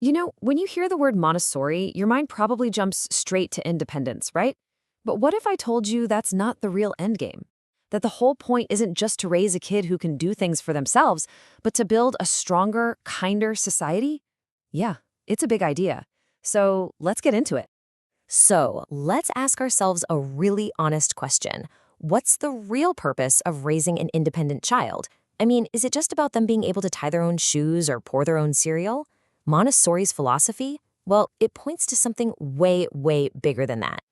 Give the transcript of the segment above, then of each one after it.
When you hear the word Montessori, your mind probably jumps straight to independence, right? But what if I told you that's not the real endgame? That the whole point isn't just to raise a kid who can do things for themselves, but to build a stronger, kinder society? Yeah, it's a big idea. So let's get into it. So let's ask ourselves a really honest question. What's the real purpose of raising an independent child? I mean, is it just about them being able to tie their own shoes or pour their own cereal? Montessori's philosophy? Well, it points to something way, way bigger than that.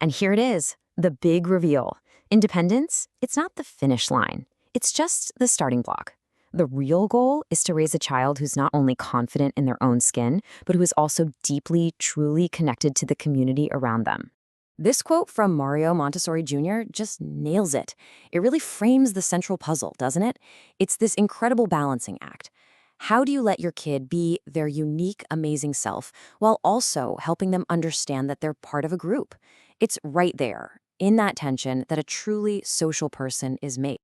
And here it is, the big reveal. Independence, it's not the finish line. It's just the starting block. The real goal is to raise a child who's not only confident in their own skin, but who is also deeply, truly connected to the community around them. This quote from Mario Montessori Jr. just nails it. It really frames the central puzzle, doesn't it? It's this incredible balancing act. How do you let your kid be their unique, amazing self while also helping them understand that they're part of a group? It's right there, in that tension, that a truly social person is made.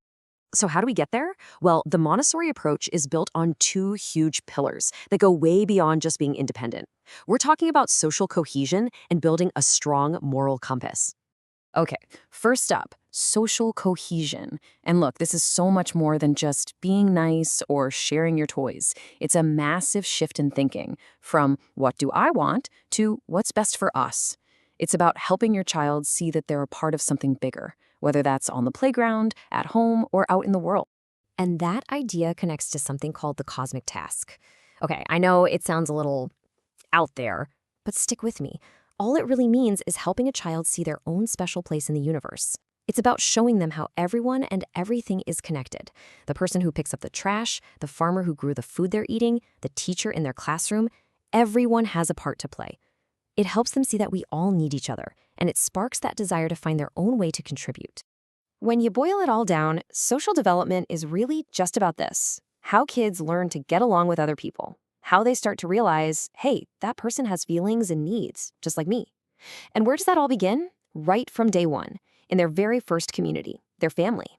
So how do we get there? Well, the Montessori approach is built on two huge pillars that go way beyond just being independent. We're talking about social cohesion and building a strong moral compass. Okay, first up, social cohesion. And look, this is so much more than just being nice or sharing your toys. It's a massive shift in thinking from what do I want to what's best for us. It's about helping your child see that they're a part of something bigger, whether that's on the playground, at home, or out in the world. And that idea connects to something called the cosmic task. Okay, I know it sounds a little out there, but stick with me. All it really means is helping a child see their own special place in the universe. It's about showing them how everyone and everything is connected. The person who picks up the trash, the farmer who grew the food they're eating, the teacher in their classroom, everyone has a part to play. It helps them see that we all need each other, and it sparks that desire to find their own way to contribute. When you boil it all down, social development is really just about this: how kids learn to get along with other people, how they start to realize, hey, that person has feelings and needs, just like me. And where does that all begin? Right from day one, in their very first community, their family.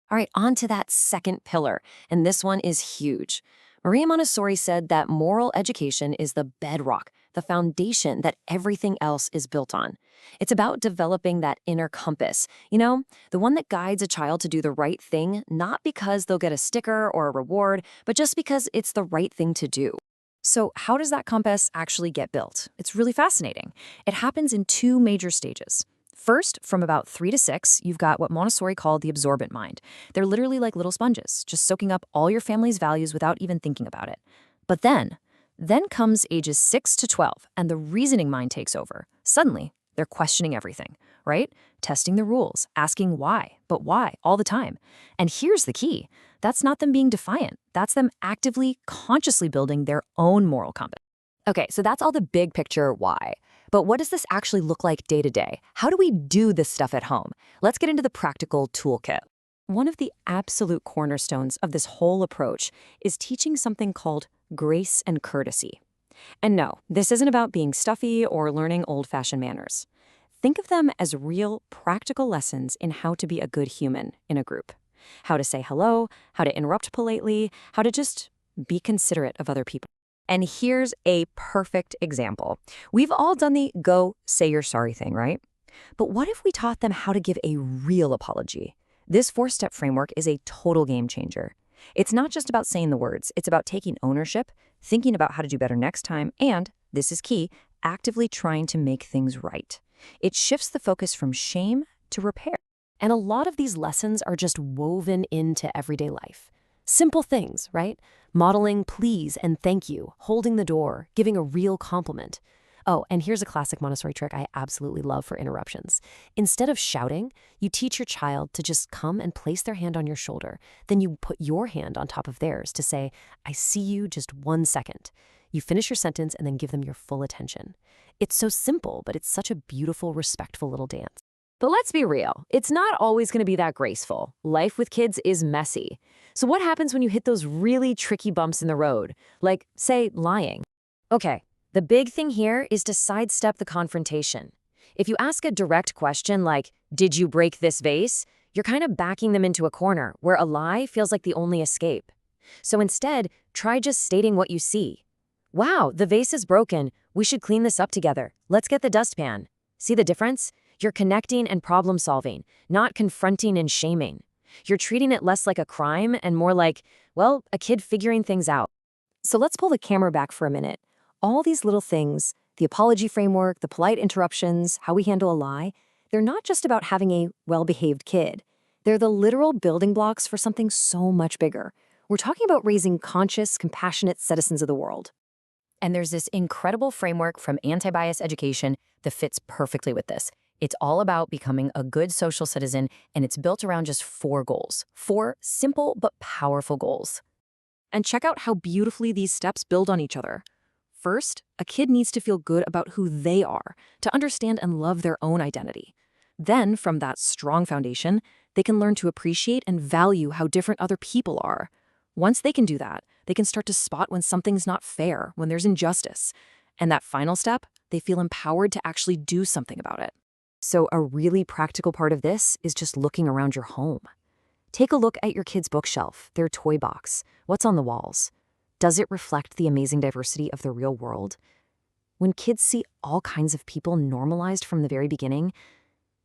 All right, on to that second pillar, and this one is huge. Maria Montessori said that moral education is the bedrock, the foundation that everything else is built on. It's about developing that inner compass, the one that guides a child to do the right thing, not because they'll get a sticker or a reward, but just because it's the right thing to do. So how does that compass actually get built? It's really fascinating. It happens in two major stages. First, from about 3 to 6, you've got what Montessori called the absorbent mind. They're literally like little sponges, just soaking up all your family's values without even thinking about it. But then comes ages 6 to 12, and the reasoning mind takes over. Suddenly, they're questioning everything, right? Testing the rules, asking why, but why, all the time. And here's the key. That's not them being defiant. That's them actively, consciously building their own moral compass. Okay, so that's all the big picture why. But what does this actually look like day to day? How do we do this stuff at home? Let's get into the practical toolkit. One of the absolute cornerstones of this whole approach is teaching something called grace and courtesy. And no, this isn't about being stuffy or learning old-fashioned manners. Think of them as real, practical lessons in how to be a good human in a group. How to say hello, how to interrupt politely, how to just be considerate of other people. And here's a perfect example. We've all done the go say you're sorry thing, right? But what if we taught them how to give a real apology? This 4-step framework is a total game changer. It's not just about saying the words. It's about taking ownership, thinking about how to do better next time, and, this is key, actively trying to make things right. It shifts the focus from shame to repair. And a lot of these lessons are just woven into everyday life. Simple things, right? Modeling please and thank you, holding the door, giving a real compliment. Oh, and here's a classic Montessori trick I absolutely love for interruptions. Instead of shouting, you teach your child to just come and place their hand on your shoulder. Then you put your hand on top of theirs to say, I see you, just 1 second. You finish your sentence and then give them your full attention. It's so simple, but it's such a beautiful, respectful little dance. But let's be real, it's not always going to be that graceful. Life with kids is messy. So what happens when you hit those really tricky bumps in the road? Like, say, lying. Okay, the big thing here is to sidestep the confrontation. If you ask a direct question like, did you break this vase? You're kind of backing them into a corner where a lie feels like the only escape. So instead, try just stating what you see. Wow, the vase is broken. We should clean this up together. Let's get the dustpan. See the difference? You're connecting and problem solving, not confronting and shaming. You're treating it less like a crime and more like, well, a kid figuring things out. So let's pull the camera back for a minute. All these little things, the apology framework, the polite interruptions, how we handle a lie, they're not just about having a well-behaved kid. They're the literal building blocks for something so much bigger. We're talking about raising conscious, compassionate citizens of the world. And there's this incredible framework from anti-bias education that fits perfectly with this. It's all about becoming a good social citizen, and it's built around just 4 goals. 4 simple but powerful goals. And check out how beautifully these steps build on each other. First, a kid needs to feel good about who they are, to understand and love their own identity. Then, from that strong foundation, they can learn to appreciate and value how different other people are. Once they can do that, they can start to spot when something's not fair, when there's injustice. And that final step, they feel empowered to actually do something about it. So a really practical part of this is just looking around your home. Take a look at your kid's bookshelf, their toy box. What's on the walls? Does it reflect the amazing diversity of the real world? When kids see all kinds of people normalized from the very beginning,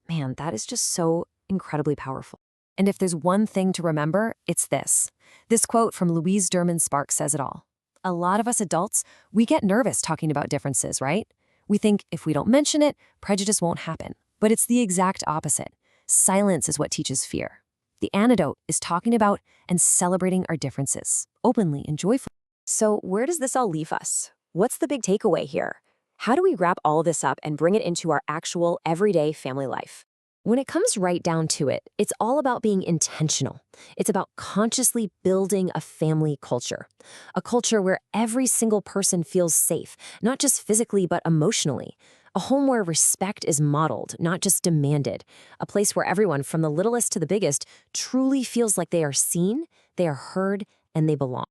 man, that is just so incredibly powerful. And if there's one thing to remember, it's this. This quote from Louise Derman Sparks says it all. A lot of us adults, we get nervous talking about differences, right? We think if we don't mention it, prejudice won't happen. But it's the exact opposite. Silence is what teaches fear. The antidote is talking about and celebrating our differences, openly and joyfully. So where does this all leave us? What's the big takeaway here? How do we wrap all of this up and bring it into our actual everyday family life? When it comes right down to it, it's all about being intentional. It's about consciously building a family culture. A culture where every single person feels safe, not just physically but emotionally. A home where respect is modeled, not just demanded. A place where everyone, from the littlest to the biggest, truly feels like they are seen, they are heard, and they belong.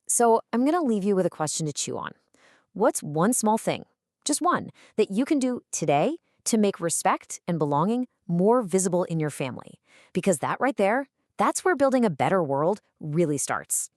So I'm going to leave you with a question to chew on. What's one small thing, just one, that you can do today to make respect and belonging more visible in your family? Because that right there, that's where building a better world really starts.